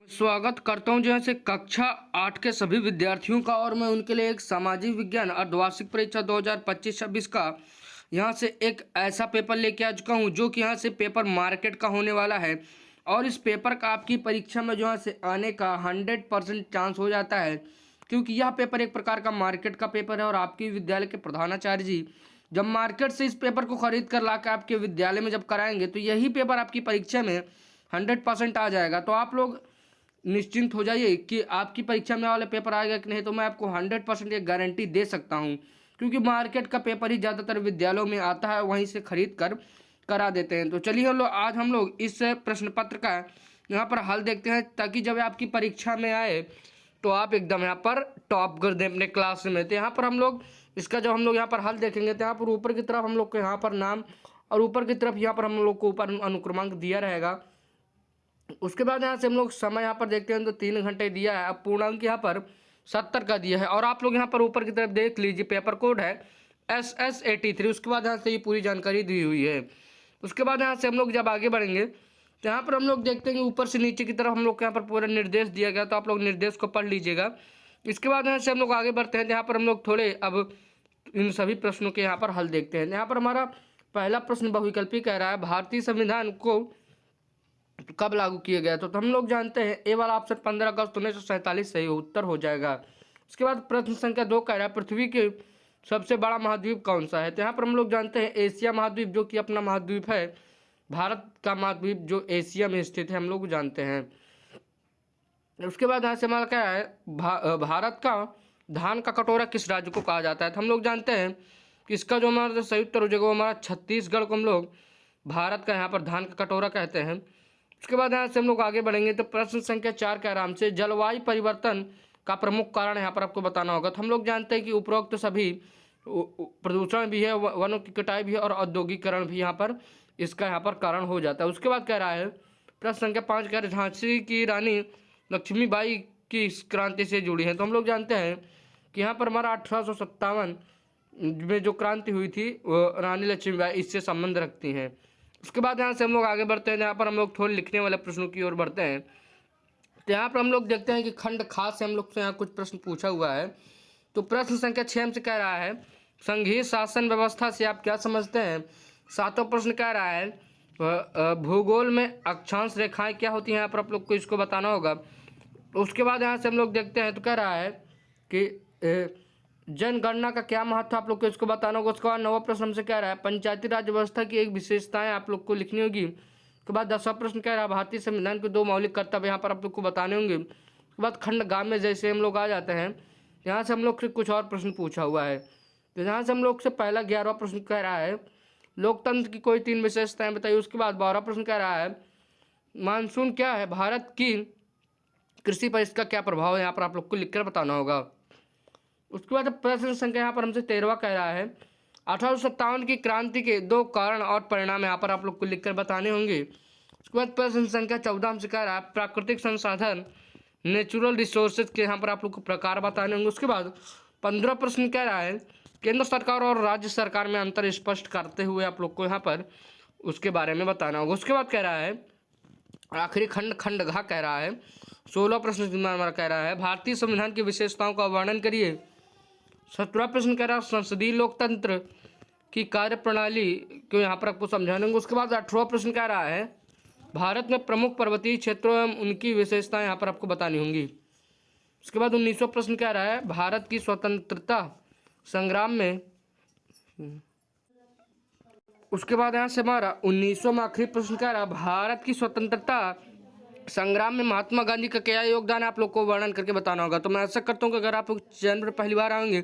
स्वागत करता हूं जैसे कक्षा 8 के सभी विद्यार्थियों का। और मैं उनके लिए एक सामाजिक विज्ञान अर्धवार्षिक परीक्षा 2025-26 का यहां से एक ऐसा पेपर लेके आ चुका हूं जो कि यहां से पेपर मार्केट का होने वाला है। और इस पेपर का आपकी परीक्षा में जो है से आने का 100% चांस हो जाता है, क्योंकि यह पेपर एक प्रकार का मार्केट का पेपर है। और आपके विद्यालय के प्रधानाचार्य जी जब मार्केट से इस पेपर को खरीद कर ला कर आपके विद्यालय में जब कराएंगे तो यही पेपर आपकी परीक्षा में 100% आ जाएगा। तो आप लोग निश्चिंत हो जाइए कि आपकी परीक्षा में वाले पेपर आएगा कि नहीं। तो मैं आपको 100% ये गारंटी दे सकता हूँ, क्योंकि मार्केट का पेपर ही ज़्यादातर विद्यालयों में आता है, वहीं से खरीद कर करा देते हैं। तो चलिए आज हम लोग इस प्रश्न पत्र का यहाँ पर हल देखते हैं, ताकि जब आपकी परीक्षा में आए तो आप एकदम यहाँ पर टॉप कर दें अपने क्लास में। तो यहाँ पर हम लोग इसका जब हम लोग यहाँ पर हल देखेंगे तो यहाँ पर ऊपर की तरफ हम लोग को यहाँ पर नाम और ऊपर की तरफ यहाँ पर हम लोग को ऊपर अनुक्रमांक दिया रहेगा। उसके बाद यहाँ से हम लोग समय यहाँ पर देखते हैं तो 3 घंटे दिया है। अब पूर्णांक यहाँ पर 70 का दिया है। और आप लोग यहाँ पर ऊपर की तरफ देख लीजिए, पेपर कोड है SS83। उसके बाद यहाँ से ये पूरी जानकारी दी हुई है। उसके बाद यहाँ से हम लोग जब आगे बढ़ेंगे तो यहाँ पर हम लोग देखते हैं कि ऊपर से नीचे की तरफ हम लोग यहाँ पर पूरा निर्देश दिया गया, तो आप लोग निर्देश को पढ़ लीजिएगा। इसके बाद यहाँ से हम लोग आगे बढ़ते हैं। यहाँ पर हम लोग थोड़े अब इन सभी प्रश्नों के यहाँ पर हल देखते हैं। यहाँ पर हमारा पहला प्रश्न बहुविकल्पी कह रहा है, भारतीय संविधान को कब लागू किया गया? तो हम लोग जानते हैं ए वाला ऑप्शन 15 अगस्त 1947 सही उत्तर हो जाएगा। उसके बाद प्रश्न संख्या 2 कह रहा है, पृथ्वी के सबसे बड़ा महाद्वीप कौन सा है? तो यहाँ पर हम लोग जानते हैं एशिया महाद्वीप, जो कि अपना महाद्वीप है। भारत का महाद्वीप जो एशिया में स्थित है, हम लोग जानते हैं। उसके बाद यहाँ से हमारा क्या है, भारत का धान का कटोरा किस राज्य को कहा जाता है? तो हम लोग जानते हैं कि इसका जो हमारा सही उत्तर हो जाएगा वो हमारा छत्तीसगढ़ को हम लोग भारत का यहाँ पर धान का कटोरा कहते हैं। उसके बाद यहाँ से हम लोग आगे बढ़ेंगे तो प्रश्न संख्या 4 के आराम से जलवायु परिवर्तन का प्रमुख कारण यहाँ पर आपको बताना होगा। तो हम लोग जानते हैं कि उपरोक्त तो सभी प्रदूषण भी है, वनों की कटाई भी है और औद्योगिकरण भी यहाँ पर इसका यहाँ पर कारण हो जाता है। उसके बाद कह रहा है प्रश्न संख्या 5 कह रहा है, झांसी की रानी लक्ष्मीबाई की इस क्रांति से जुड़ी है। तो हम लोग जानते हैं कि यहाँ पर हमारा 1857 में जो क्रांति हुई थी वो रानी लक्ष्मीबाई इससे संबंध रखती हैं। उसके बाद यहाँ से हम लोग आगे बढ़ते हैं। यहाँ पर हम लोग थोड़े लिखने वाले प्रश्नों की ओर बढ़ते हैं। तो यहाँ पर हम लोग देखते हैं कि खंड खास से हम लोग से यहाँ कुछ प्रश्न पूछा हुआ है। तो प्रश्न संख्या 6 से कह रहा है, संघीय शासन व्यवस्था से आप क्या समझते हैं? 7वां प्रश्न कह रहा है, भूगोल में अक्षांश रेखाएं क्या होती हैं? यहाँ पर आप लोग को इसको बताना होगा। उसके बाद यहाँ से हम लोग देखते हैं तो कह रहा है कि जनगणना का क्या महत्व आप लोग को इसको बताना होगा। उसके बाद 9वां प्रश्न हमसे कह रहा है, पंचायती राज व्यवस्था की एक विशेषताएं आप लोग को लिखनी होगी। उसके बाद 10वां प्रश्न कह रहा है, भारतीय संविधान के 2 मौलिक कर्तव्य यहाँ पर आप लोग को बताने होंगे। उसके बाद खंड गाँव में जैसे हम लोग आ जाते हैं, यहाँ से हम लोग से कुछ और प्रश्न पूछा हुआ है। तो यहाँ से हम लोग से पहला 11वां प्रश्न कह रहा है, लोकतंत्र की कोई 3 विशेषताएं बताइए। उसके बाद 12वां प्रश्न कह रहा है, मानसून क्या है? भारत की कृषि पर इसका क्या प्रभाव है? यहाँ पर आप लोग को लिखकर बताना होगा। उसके बाद प्रश्न संख्या यहाँ पर हमसे 13वां कह रहा है, 1857 की क्रांति के 2 कारण और परिणाम यहाँ पर आप लोग को लिखकर बताने होंगे। उसके बाद प्रश्न संख्या 14 हमसे कह रहा है, प्राकृतिक संसाधन नेचुरल रिसोर्सेज के यहाँ पर आप लोग को प्रकार बताने होंगे। उसके बाद 15 प्रश्न कह रहा है, केंद्र सरकार और राज्य सरकार में अंतर स्पष्ट करते हुए आप लोग को यहाँ पर उसके बारे में बताना होगा। उसके बाद कह रहा है आखिरी खंड घ कह रहा है, 16वां प्रश्न हमारा कह रहा है, भारतीय संविधान की विशेषताओं का वर्णन करिए। 17वां प्रश्न कह रहा है, संसदीय लोकतंत्र की कार्यप्रणाली को यहाँ पर आपको समझाने होंगे। उसके बाद 18वां प्रश्न कह रहा है, भारत में प्रमुख पर्वतीय क्षेत्रों एवं उनकी विशेषताएं यहाँ पर आपको बतानी होंगी। उसके बाद 19वां प्रश्न कह रहा है, भारत की स्वतंत्रता संग्राम में। उसके बाद यहाँ से हमारा 19वां आखिरी प्रश्न कह रहा है, भारत की स्वतंत्रता संग्राम में महात्मा गांधी का क्या योगदान है? आप लोग को वर्णन करके बताना होगा। तो मैं ऐसा करता हूँ कि अगर आप लोग चैनल पर पहली बार आएंगे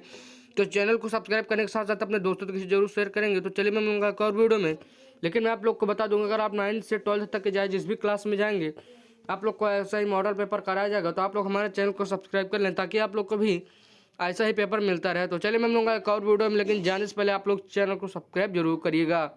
तो चैनल को सब्सक्राइब करने के साथ साथ अपने दोस्तों तक जरूर शेयर करेंगे। तो चलिए मैं मिलूंगा एक और वीडियो में। लेकिन मैं आप लोग को बता दूंगा, अगर आप 9th से 12th तक के जाए जिस भी क्लास में जाएंगे आप लोग को ऐसा ही मॉडल पेपर कराया जाएगा। तो आप लोग हमारे चैनल को सब्सक्राइब कर लें, ताकि आप लोग को भी ऐसा ही पेपर मिलता रहे। तो चलिए मैं मिलूंगा एक और वीडियो में, लेकिन जाने से पहले आप लोग चैनल को सब्सक्राइब जरूर करिएगा।